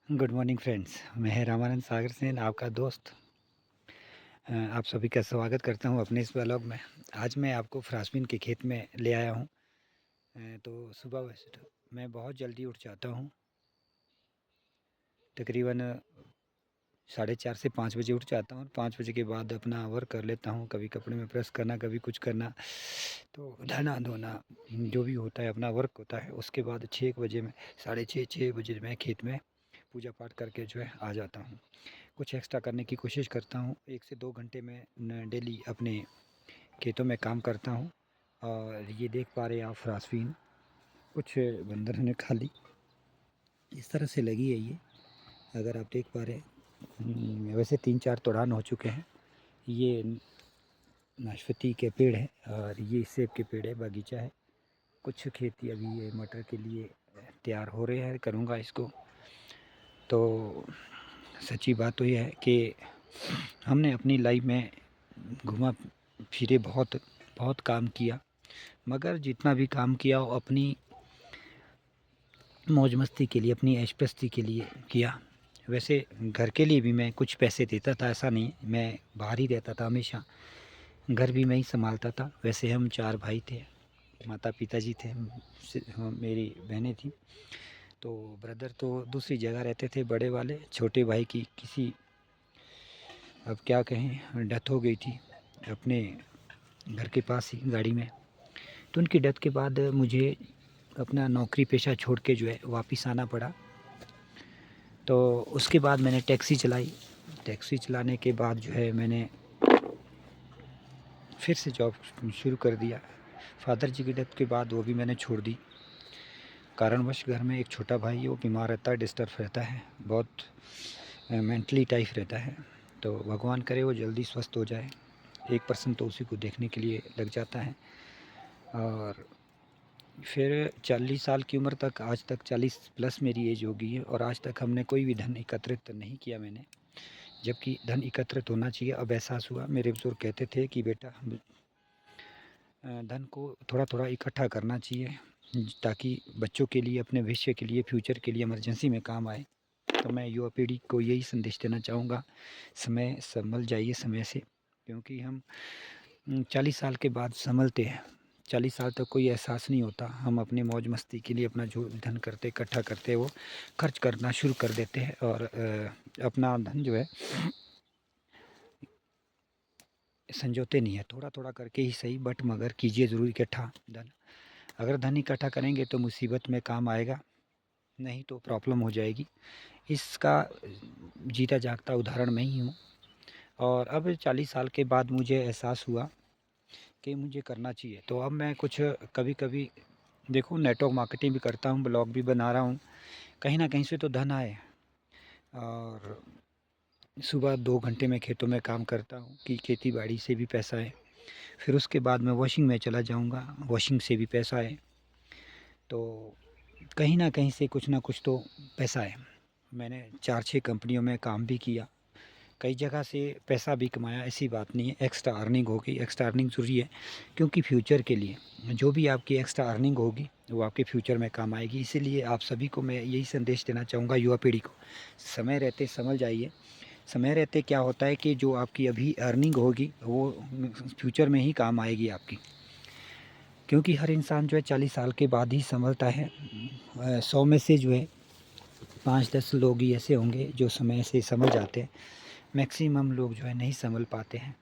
Good morning friends. मैं है रामानंद सागर सेन, आपका दोस्त। आप सभी का स्वागत करता हूं अपने इस ब्लॉग में। आज मैं आपको फ्रांसबीन के खेत में ले आया हूं। तो सुबह वैसे तो मैं बहुत जल्दी उठ जाता हूं, तकरीबन 4:30 से 5 बजे उठ जाता हूं। 5 बजे के बाद अपना वर्क कर लेता हूं, कभी कपड़े में प्रेस करना, कभी कुछ करना, तो नहाना धोना जो भी होता है अपना वर्क होता है। उसके बाद 6 बजे में 6:30 6 बजे मैं खेत में पूजा पाठ करके जो है आ जाता हूँ। कुछ एक्स्ट्रा करने की कोशिश करता हूँ। 1 से 2 घंटे में डेली अपने खेतों में काम करता हूँ। और ये देख पा रहे हैं आप, फ्रांसबीन कुछ बंदर ने खा ली, इस तरह से लगी है ये। अगर आप देख पा रहे हैं, वैसे 3 4 तोड़ान हो चुके हैं। ये नाशपाती के पेड़ है और ये सेब के पेड़ है, बगीचा है। कुछ खेती अभी ये मटर के लिए तैयार हो रहे हैं, करूँगा इसको। तो सच्ची बात तो ये है कि हमने अपनी लाइफ में घूमा फिरे, बहुत बहुत काम किया, मगर जितना भी काम किया वो अपनी मौज मस्ती के लिए, अपनी ऐशप्रस्ती के लिए किया। वैसे घर के लिए भी मैं कुछ पैसे देता था, ऐसा नहीं, मैं बाहर ही रहता था हमेशा। घर भी मैं ही संभालता था। वैसे हम 4 भाई थे, माता पिताजी थे, मेरी बहनें थी। तो ब्रदर तो दूसरी जगह रहते थे, बड़े वाले। छोटे भाई की किसी, अब क्या कहें, डेथ हो गई थी अपने घर के पास ही गाड़ी में। तो उनकी डेथ के बाद मुझे अपना नौकरी पेशा छोड़ के जो है वापस आना पड़ा। तो उसके बाद मैंने टैक्सी चलाई। टैक्सी चलाने के बाद जो है मैंने फिर से जॉब शुरू कर दिया। फादर जी की डेथ के बाद वो भी मैंने छोड़ दी। कारणवश घर में एक छोटा भाई है, वो बीमार रहता है, डिस्टर्ब रहता है, बहुत मेंटली टाइप रहता है। तो भगवान करे वो जल्दी स्वस्थ हो जाए। 1% तो उसी को देखने के लिए लग जाता है। और फिर 40 साल की उम्र तक, आज तक 40 प्लस मेरी एज हो गई है, और आज तक हमने कोई भी धन एकत्रित नहीं किया मैंने, जबकि धन एकत्रित होना चाहिए। अब एहसास हुआ, मेरे बुजुर्ग कहते थे कि बेटा धन को थोड़ा थोड़ा इकट्ठा करना चाहिए, ताकि बच्चों के लिए, अपने भविष्य के लिए, फ्यूचर के लिए, इमरजेंसी में काम आए। तो मैं युवा पीढ़ी को यही संदेश देना चाहूँगा, समय संभल जाइए समय से। क्योंकि हम 40 साल के बाद संभलते हैं। 40 साल तक कोई एहसास नहीं होता। हम अपने मौज मस्ती के लिए अपना जो धन करते इकट्ठा करते हैं वो खर्च करना शुरू कर देते हैं, और अपना धन जो है संजोते नहीं है। थोड़ा थोड़ा करके ही सही, बट मगर कीजिए ज़रूर इकट्ठा धन। अगर धन इकट्ठा करेंगे तो मुसीबत में काम आएगा, नहीं तो प्रॉब्लम हो जाएगी। इसका जीता जागता उदाहरण मैं ही हूँ। और अब 40 साल के बाद मुझे एहसास हुआ कि मुझे करना चाहिए। तो अब मैं कुछ कभी कभी, देखो, नेटवर्क मार्केटिंग भी करता हूँ, ब्लॉग भी बना रहा हूँ, कहीं ना कहीं से तो धन आए। और सुबह 2 घंटे मैं खेतों में काम करता हूँ कि खेती बाड़ी से भी पैसा है। फिर उसके बाद मैं वॉशिंग में चला जाऊँगा, वॉशिंग से भी पैसा है। तो कहीं ना कहीं से कुछ ना कुछ तो पैसा है। मैंने 4 6 कंपनियों में काम भी किया, कई जगह से पैसा भी कमाया, ऐसी बात नहीं है। एक्स्ट्रा अर्निंग होगी, एक्स्ट्रा अर्निंग ज़रूरी है, क्योंकि फ्यूचर के लिए जो भी आपकी एक्स्ट्रा अर्निंग होगी वो आपके फ्यूचर में काम आएगी। इसीलिए आप सभी को मैं यही संदेश देना चाहूँगा, युवा पीढ़ी को, समय रहते समझ जाइए। समय रहते क्या होता है कि जो आपकी अभी अर्निंग होगी वो फ्यूचर में ही काम आएगी आपकी। क्योंकि हर इंसान जो है 40 साल के बाद ही संभलता है। 100 में से जो है 5 10 लोग ही ऐसे होंगे जो समय से समझ जाते हैं। मैक्सिमम लोग जो है नहीं संभल पाते हैं।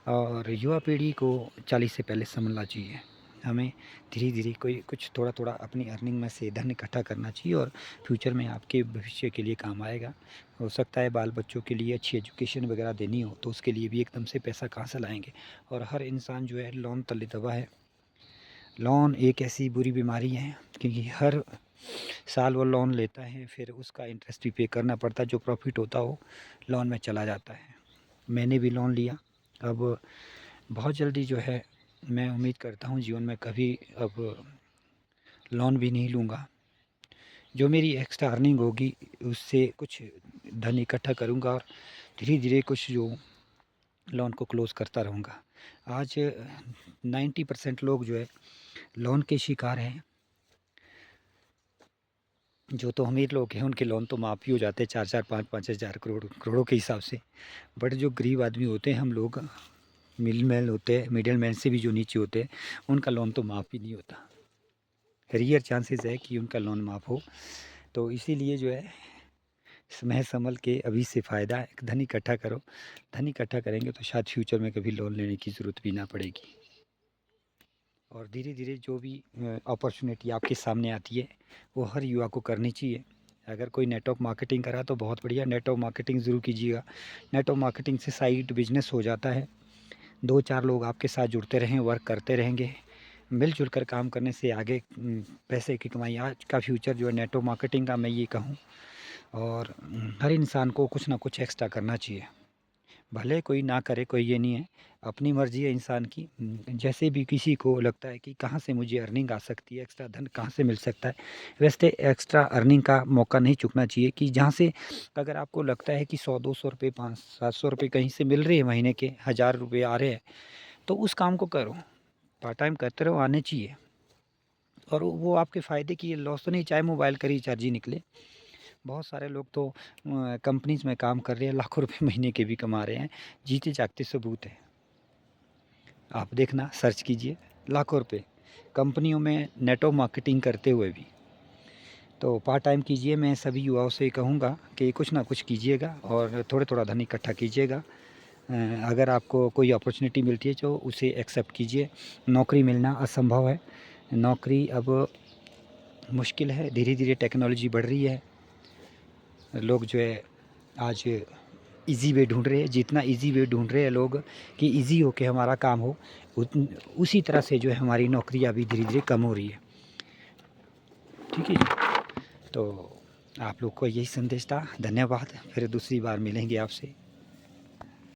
और युवा पीढ़ी को 40 से पहले संभलना चाहिए। हमें धीरे धीरे कोई कुछ थोड़ा थोड़ा अपनी अर्निंग में से धन इकट्ठा करना चाहिए, और फ्यूचर में आपके भविष्य के लिए काम आएगा। हो सकता है बाल बच्चों के लिए अच्छी एजुकेशन वगैरह देनी हो, तो उसके लिए भी एकदम से पैसा कहाँ से लाएंगे। और हर इंसान जो है लोन तले दबा है। लोन एक ऐसी बुरी बीमारी है, क्योंकि हर साल वो लोन लेता है, फिर उसका इंटरेस्ट भी पे करना पड़ता है। जो प्रॉफिट होता हो लोन में चला जाता है। मैंने भी लोन लिया। अब बहुत जल्दी जो है, मैं उम्मीद करता हूँ जीवन में कभी अब लोन भी नहीं लूँगा। जो मेरी एक्स्ट्रा अर्निंग होगी उससे कुछ धन इकट्ठा करूँगा, और धीरे धीरे कुछ जो लोन को क्लोज़ करता रहूँगा। आज 90% लोग जो है लोन के शिकार हैं। जो तो अमीर लोग हैं उनके लोन तो माफ़ ही हो जाते हैं 4-4 5-5 हज़ार करोड़ों के हिसाब से। बट जो गरीब आदमी होते हैं, हम लोग मिडिल मैन से भी जो नीचे होते हैं, उनका लोन तो माफ़ ही नहीं होता। रेयर चांसेस है कि उनका लोन माफ़ हो। तो इसीलिए जो है समय संभल के अभी से फ़ायदा है, धन इकट्ठा करो। धन इकट्ठा करेंगे तो शायद फ्यूचर में कभी लोन लेने की ज़रूरत भी ना पड़ेगी। और धीरे धीरे जो भी अपॉर्चुनिटी आपके सामने आती है, वो हर युवा को करनी चाहिए। अगर कोई नेटवर्क मार्केटिंग करा तो बहुत बढ़िया, नेटवर्क मार्केटिंग ज़रूर कीजिएगा। नेटवर्क मार्केटिंग से साइड बिजनेस हो जाता है। 2-4 लोग आपके साथ जुड़ते रहें, वर्क करते रहेंगे। मिलजुल कर काम करने से आगे पैसे की कमाई। आज का फ्यूचर जो है नेटवर्क मार्केटिंग का, मैं ये कहूँ। और हर इंसान को कुछ ना कुछ एक्स्ट्रा करना चाहिए। भले कोई ना करे, कोई ये नहीं है, अपनी मर्ज़ी है इंसान की। जैसे भी किसी को लगता है कि कहाँ से मुझे अर्निंग आ सकती है, एक्स्ट्रा धन कहाँ से मिल सकता है, वैसे एक्स्ट्रा अर्निंग का मौका नहीं चूकना चाहिए। कि जहाँ से अगर आपको लगता है कि 100-200 रुपये, 500-700 रुपये कहीं से मिल रहे हैं, महीने के 1000 रुपये आ रहे हैं, तो उस काम को करो, पार्ट टाइम करते रहो, आने चाहिए। और वो आपके फ़ायदे की है, लॉस तो नहीं। चाहे मोबाइल का रिचार्ज ही निकले। बहुत सारे लोग तो कंपनीज़ में काम कर रहे हैं, लाखों रुपए महीने के भी कमा रहे हैं। जीते जागते सबूत है। आप देखना, सर्च कीजिए, लाखों रुपए कंपनियों में नेटवर्क मार्केटिंग करते हुए भी। तो पार्ट टाइम कीजिए। मैं सभी युवाओं से कहूँगा कि कुछ ना कुछ कीजिएगा और थोड़ा-थोड़ा धन इकट्ठा कीजिएगा। अगर आपको कोई अपॉर्चुनिटी मिलती है तो उसे एक्सेप्ट कीजिए। नौकरी मिलना असंभव है। नौकरी अब मुश्किल है। धीरे-धीरे टेक्नोलॉजी बढ़ रही है। लोग जो है आज ईज़ी वे ढूँढ रहे हैं। जितना ईज़ी वे ढूँढ रहे हैं लोग कि ईज़ी हो के हमारा काम हो, उसी तरह से जो है हमारी नौकरियाँ भी धीरे-धीरे कम हो रही है। ठीक है जी? तो आप लोग को यही संदेश था। धन्यवाद। फिर दूसरी बार मिलेंगे आपसे।